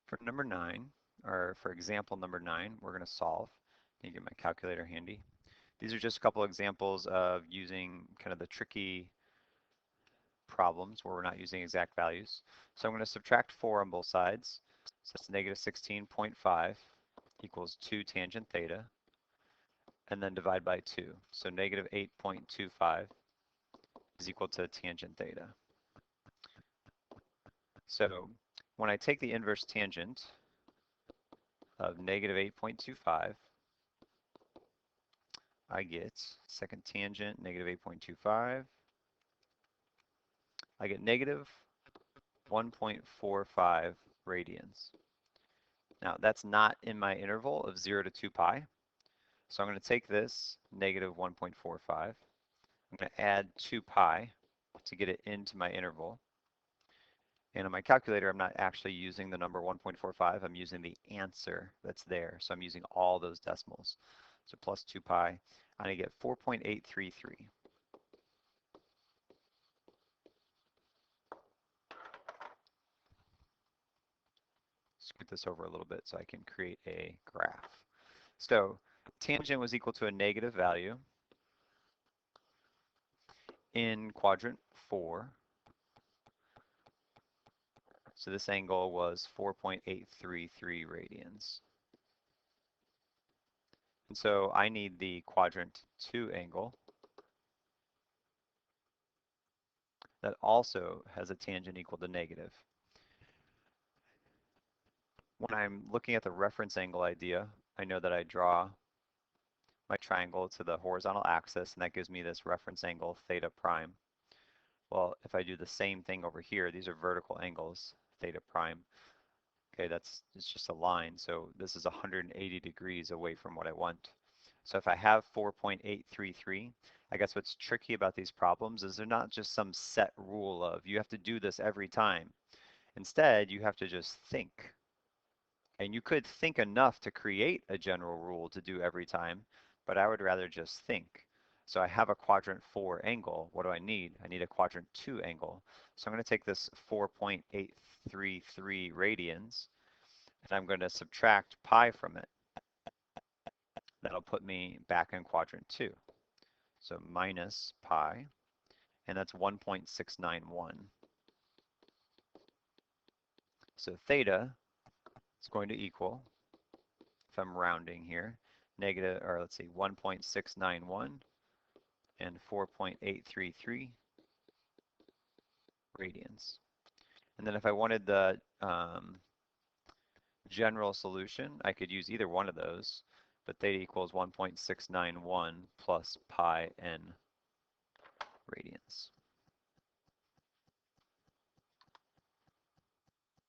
For number 9, or for example number 9, we're going to solve. Let me get my calculator handy. These are just a couple examples of using kind of the tricky problems where we're not using exact values. So I'm going to subtract 4 on both sides. So that's negative 16.5 equals 2 tangent theta, and then divide by 2. So negative 8.25 is equal to tangent theta. So when I take the inverse tangent of negative 8.25, I get second tangent, negative 8.25. I get negative 1.45 radians. Now, that's not in my interval of 0 to 2 pi. So I'm going to take this, negative 1.45. I'm going to add 2 pi to get it into my interval. And on my calculator, I'm not actually using the number 1.45. I'm using the answer that's there. So I'm using all those decimals. So plus 2 pi, I'm going to get 4.833. Scoot this over a little bit so I can create a graph. So tangent was equal to a negative value in quadrant 4. So this angle was 4.833 radians. And so I need the quadrant 2 angle that also has a tangent equal to negative. When I'm looking at the reference angle idea, I know that I draw my triangle to the horizontal axis, and that gives me this reference angle theta prime. Well, if I do the same thing over here, these are vertical angles, theta prime. Okay, it's just a line, so this is 180 degrees away from what I want. So if I have 4.833, I guess what's tricky about these problems is they're not just some set rule of you have to do this every time. Instead, you have to just think. And you could think enough to create a general rule to do every time, but I would rather just think. So I have a quadrant 4 angle. What do I need? I need a quadrant 2 angle. So I'm going to take this 4.833 radians, and I'm going to subtract pi from it. That'll put me back in quadrant 2. So minus pi, and that's 1.691. So theta is going to equal, if I'm rounding here, negative, or let's see, 1.691 and 4.833 radians. And then if I wanted the general solution, I could use either one of those, but theta equals 1.691 plus pi n radians.